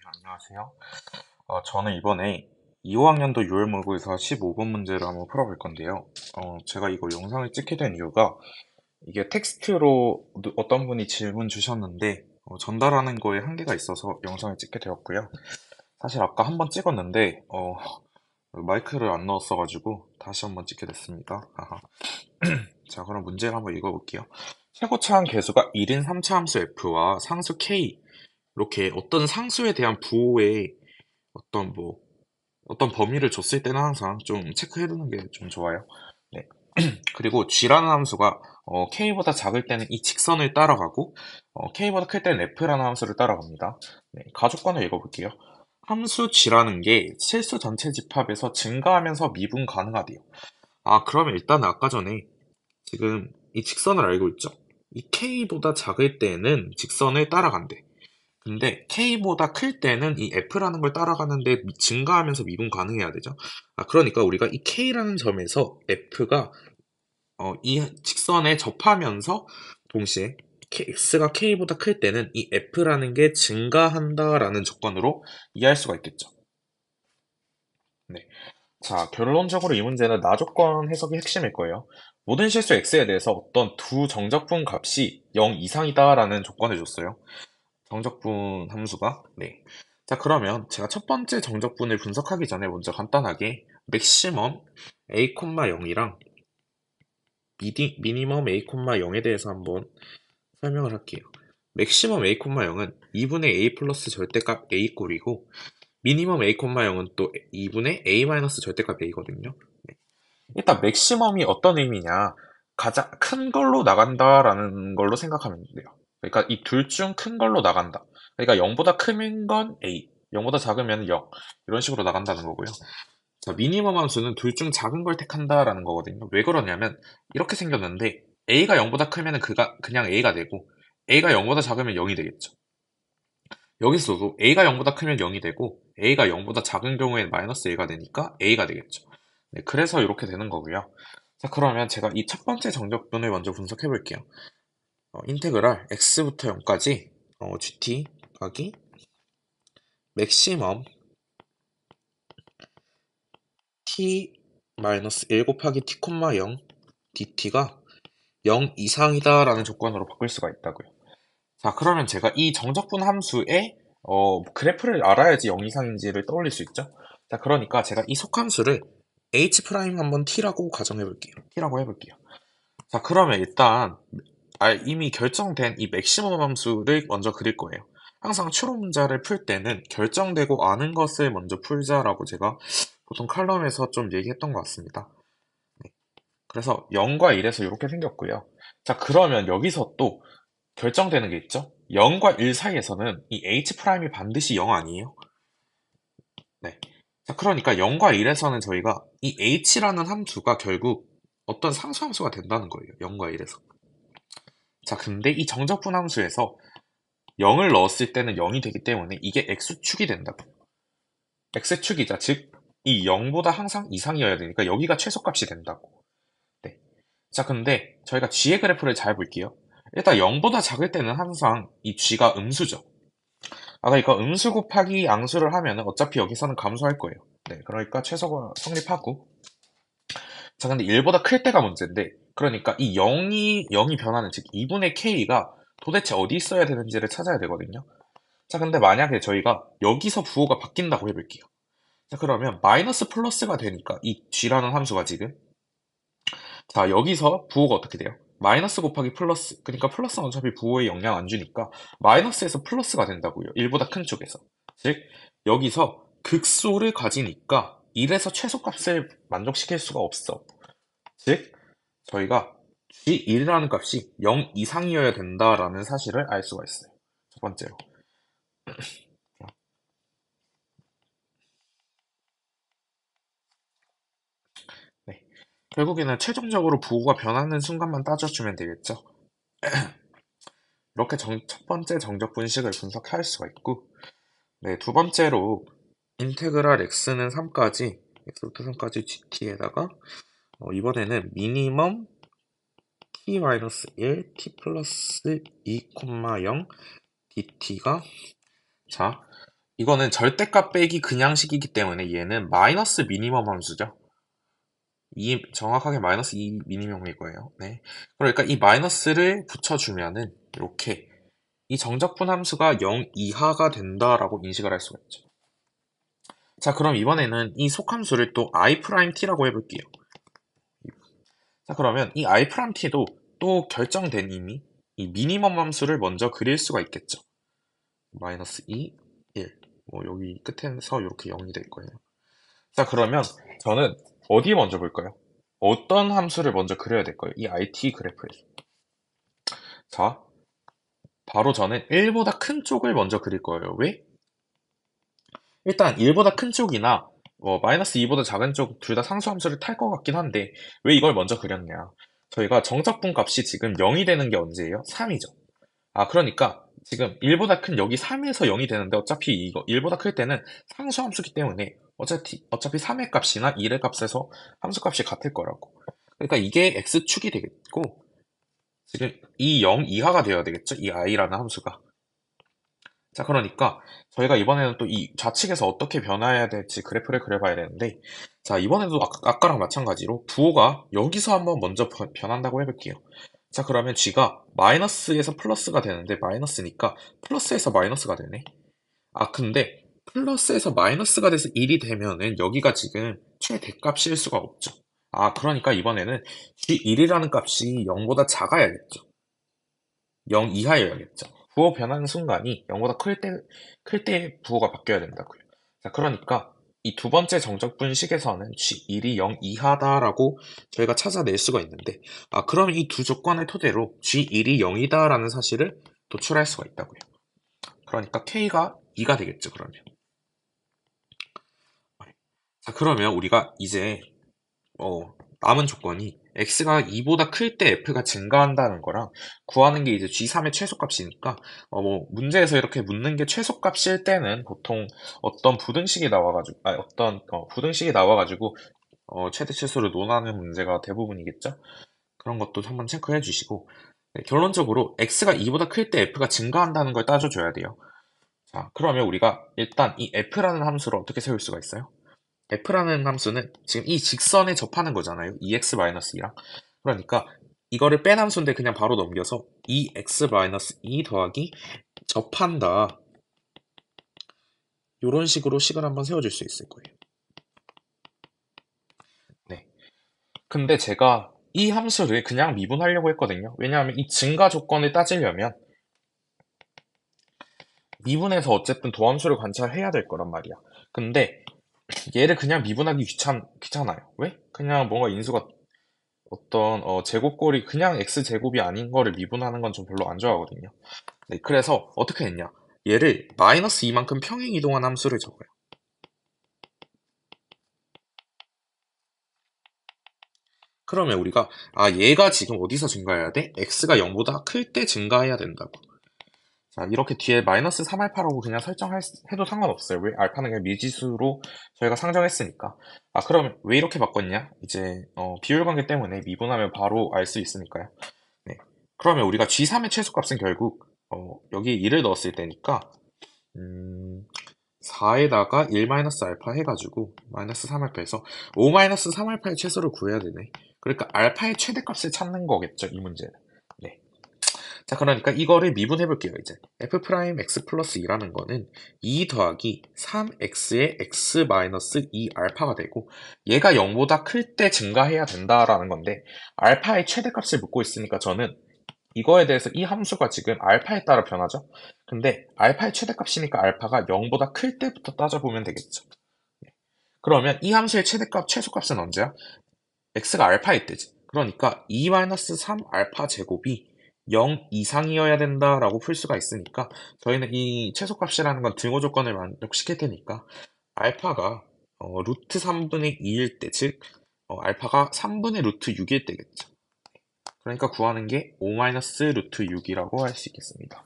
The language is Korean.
안녕하세요. 저는 이번에 25학년도 6월 모의고사 15번 문제를 한번 풀어볼 건데요. 제가 이거 영상을 찍게 된 이유가 이게 텍스트로 어떤 분이 질문 주셨는데 전달하는 거에 한계가 있어서 영상을 찍게 되었고요. 사실 아까 한번 찍었는데 마이크를 안 넣었어가지고 다시 한번 찍게 됐습니다. 아하. 자, 그럼 문제를 한번 읽어볼게요. 최고차항 계수가 1인 3차 함수 f와 상수 k 이렇게 어떤 상수에 대한 부호에 어떤 뭐 어떤 범위를 줬을 때는 항상 좀 체크해두는 게 좀 좋아요. 네. 그리고 g라는 함수가 k보다 작을 때는 이 직선을 따라가고 k보다 클 때는 f라는 함수를 따라갑니다. 네, 가족관을 읽어볼게요. 함수 g라는 게 실수 전체 집합에서 증가하면서 미분 가능하대요. 아, 그러면 일단 아까 전에 지금 이 직선을 알고 있죠? 이 k보다 작을 때는 직선을 따라간대. 근데 K보다 클 때는 이 F라는 걸 따라가는데 증가하면서 미분 가능해야 되죠. 아, 그러니까 우리가 이 K라는 점에서 F가 이 직선에 접하면서 동시에 X가 K보다 클 때는 이 F라는 게 증가한다라는 조건으로 이해할 수가 있겠죠. 네. 자, 결론적으로 이 문제는 나조건 해석이 핵심일 거예요. 모든 실수 X에 대해서 어떤 두 정적분 값이 0 이상이다라는 조건을 줬어요. 정적분 함수가. 네. 자, 그러면 제가 첫 번째 정적분을 분석하기 전에 먼저 간단하게 맥시멈 a, 0이랑 미니멈 a, 0에 대해서 한번 설명을 할게요. 맥시멈 a, 0은 2분의 a 플러스 절대값 a 꼴이고 미니멈 a, 0은 또 2분의 a 마이너스 절대값 a거든요. 네. 일단 맥시멈이 어떤 의미냐? 가장 큰 걸로 나간다라는 걸로 생각하면 돼요. 그러니까 이 둘 중 큰 걸로 나간다. 그러니까 0보다 큰 건 A, 0보다 작으면 0. 이런 식으로 나간다는 거고요. 자, 미니멈 함수는 둘 중 작은 걸 택한다라는 거거든요. 왜 그러냐면 이렇게 생겼는데 A가 0보다 크면 그가 그냥 A가 되고 A가 0보다 작으면 0이 되겠죠. 여기서도 A가 0보다 크면 0이 되고 A가 0보다 작은 경우에는 마이너스 A가 되니까 A가 되겠죠. 네, 그래서 이렇게 되는 거고요. 자, 그러면 제가 이 첫 번째 정적분을 먼저 분석해 볼게요. 인테그랄 x부터 0까지 gt 곱하기 맥시멈 t-1 곱하기 t, 0 dt가 0 이상이다라는 조건으로 바꿀 수가 있다고요. 자, 그러면 제가 이 정적분 함수의 그래프를 알아야지 0 이상인지를 떠올릴 수 있죠. 자, 그러니까 제가 이 속함수를 h 프라임 한번 t라고 가정해 볼게요. t라고 해볼게요. 자, 그러면 일단 이미 결정된 이 맥시멈 함수를 먼저 그릴 거예요. 항상 추론 문제를 풀 때는 결정되고 아는 것을 먼저 풀자라고 제가 보통 칼럼에서 좀 얘기했던 것 같습니다. 네. 그래서 0과 1에서 이렇게 생겼고요. 자, 그러면 여기서 또 결정되는 게 있죠? 0과 1 사이에서는 이 H'이 반드시 0 아니에요? 네. 자, 그러니까 0과 1에서는 저희가 이 H라는 함수가 결국 어떤 상수함수가 된다는 거예요. 0과 1에서. 자, 근데 이 정적분 함수에서 0을 넣었을 때는 0이 되기 때문에 이게 X축이 된다고. X축이자, 즉, 이 0보다 항상 이상이어야 되니까 여기가 최소값이 된다고. 네. 자, 근데 저희가 G의 그래프를 잘 볼게요. 일단 0보다 작을 때는 항상 이 G가 음수죠. 아, 그러니까 음수 곱하기 양수를 하면 어차피 여기서는 감소할 거예요. 네, 그러니까 최소가 성립하고. 자, 근데 1보다 클 때가 문제인데, 그러니까 이 0이 변하는, 즉 2분의 K가 도대체 어디 있어야 되는지를 찾아야 되거든요. 자, 근데 만약에 저희가 여기서 부호가 바뀐다고 해볼게요. 자, 그러면 마이너스 플러스가 되니까 이 g라는 함수가 지금 자, 여기서 부호가 어떻게 돼요? 마이너스 곱하기 플러스. 그러니까 플러스는 어차피 부호에 영향 안 주니까 마이너스에서 플러스가 된다고요. 1보다 큰 쪽에서. 즉, 여기서 극소를 가지니까 1에서 최소값을 만족시킬 수가 없어. 즉, 저희가 g1이라는 값이 0 이상이어야 된다라는 사실을 알 수가 있어요. 첫 번째로. 네. 결국에는 최종적으로 부호가 변하는 순간만 따져주면 되겠죠. 이렇게 첫 번째 정적 분식을 분석할 수가 있고, 네, 두 번째로 인테그랄 x는 3까지, x부터 3까지 gt에다가 이번에는 미니멈 t-1, t 플러스 2, 0 dt가 자, 이거는 절대값 빼기 그냥식이기 때문에 얘는 마이너스 미니멈 함수죠. 이 정확하게 마이너스 2 미니멈일 거예요. 네. 그러니까 이 마이너스를 붙여주면은 이렇게 이 정적분 함수가 0 이하가 된다라고 인식을 할 수가 있죠. 자, 그럼 이번에는 이 속함수를 또 i't라고 해볼게요. 자, 그러면 이 i't도 또 결정된 이미 이 미니멈 함수를 먼저 그릴 수가 있겠죠. 마이너스 2, 1. 뭐 여기 끝에서 이렇게 0이 될 거예요. 자, 그러면 저는 어디 먼저 볼까요? 어떤 함수를 먼저 그려야 될까요? 이 IT 그래프에서. 자, 바로 저는 1보다 큰 쪽을 먼저 그릴 거예요. 왜? 일단 1보다 큰 쪽이나 마이너스 2보다 작은 쪽 둘 다 상수함수를 탈 것 같긴 한데 왜 이걸 먼저 그렸냐? 저희가 정적분 값이 지금 0이 되는 게 언제예요? 3이죠. 아, 그러니까 지금 1보다 큰 여기 3에서 0이 되는데 어차피 이거 1보다 클 때는 상수함수기 때문에 어차피 3의 값이나 1의 값에서 함수값이 같을 거라고. 그러니까 이게 x축이 되겠고 지금 이 0 이하가 되어야 되겠죠? 이 i라는 함수가. 자, 그러니까 저희가 이번에는 또 이 좌측에서 어떻게 변화해야 될지 그래프를 그려봐야 되는데 자, 이번에도 아까랑 마찬가지로 부호가 여기서 한번 먼저 변한다고 해볼게요. 자, 그러면 g가 마이너스에서 플러스가 되는데 마이너스니까 플러스에서 마이너스가 되네. 아, 근데 플러스에서 마이너스가 돼서 1이 되면은 여기가 지금 최대값일 수가 없죠. 아, 그러니까 이번에는 g1이라는 값이 0보다 작아야겠죠. 0 이하여야겠죠. 부호 변하는 순간이 0보다 클 때 부호가 바뀌어야 된다고요. 자, 그러니까 이 두 번째 정적분식에서는 G1이 0 이하다라고 저희가 찾아낼 수가 있는데, 아, 그럼 이 두 조건을 토대로 G1이 0이다라는 사실을 도출할 수가 있다고요. 그러니까 K가 2가 되겠죠, 그러면. 자, 그러면 우리가 이제 남은 조건이 x가 2보다 클 때 f가 증가한다는 거랑 구하는 게 이제 g3의 최소값이니까 뭐 문제에서 이렇게 묻는 게 최소값일 때는 보통 어떤 부등식이 나와가지고 부등식이 나와가지고 최대 최소를 논하는 문제가 대부분이겠죠. 그런 것도 한번 체크해 주시고 네, 결론적으로 x가 2보다 클 때 f가 증가한다는 걸 따져줘야 돼요. 자, 그러면 우리가 일단 이 f라는 함수를 어떻게 세울 수가 있어요? f라는 함수는 지금 이 직선에 접하는 거잖아요. 2x-2랑. 그러니까 이거를 뺀 함수인데 그냥 바로 넘겨서 2x-2 더하기 접한다. 이런 식으로 식을 한번 세워줄 수 있을 거예요. 네. 근데 제가 이 함수를 그냥 미분하려고 했거든요. 왜냐하면 이 증가 조건을 따지려면 미분해서 어쨌든 도함수를 관찰해야 될 거란 말이야. 근데 얘를 그냥 미분하기 귀찮아요. 왜? 그냥 뭔가 인수가 어떤 제곱꼴이 그냥 x제곱이 아닌 거를 미분하는 건 좀 별로 안 좋아하거든요. 네, 그래서 어떻게 했냐? 얘를 마이너스 2만큼 평행 이동한 함수를 적어요. 그러면 우리가 얘가 지금 어디서 증가해야 돼? x가 0보다 클 때 증가해야 된다고. 자, 이렇게 뒤에 마이너스 3알파라고 그냥 설정해도 상관없어요. 왜? 알파는 그냥 미지수로 저희가 상정했으니까. 아, 그럼 왜 이렇게 바꿨냐? 이제 비율 관계 때문에 미분하면 바로 알 수 있으니까요. 네. 그러면 우리가 G3의 최소값은 결국 여기 1을 넣었을 때니까 4에다가 1-알파 해가지고 마이너스 3알파에서 5-3알파의 최소를 구해야 되네. 그러니까 알파의 최대값을 찾는 거겠죠, 이 문제는. 네. 자, 그러니까 이거를 미분해 볼게요, 이제. f 프라임 x 플러스 2라는 거는 2 더하기 3x의 x 마이너스 2 알파가 되고 얘가 0보다 클 때 증가해야 된다라는 건데 알파의 최대값을 묻고 있으니까 저는 이거에 대해서 이 함수가 지금 알파에 따라 변하죠. 근데 알파의 최대값이니까 알파가 0보다 클 때부터 따져보면 되겠죠. 그러면 이 함수의 최대값, 최소값은 언제야? x가 알파일 때지. 그러니까 2-3 알파 제곱이 0 이상이어야 된다라고 풀 수가 있으니까 저희는 이 최소값이라는 건 등호 조건을 만족시킬 테니까 알파가 루트 3분의 2일 때, 즉 알파가 3분의 루트 6일 때겠죠. 그러니까 구하는 게 5 루트 6이라고 할 수 있겠습니다.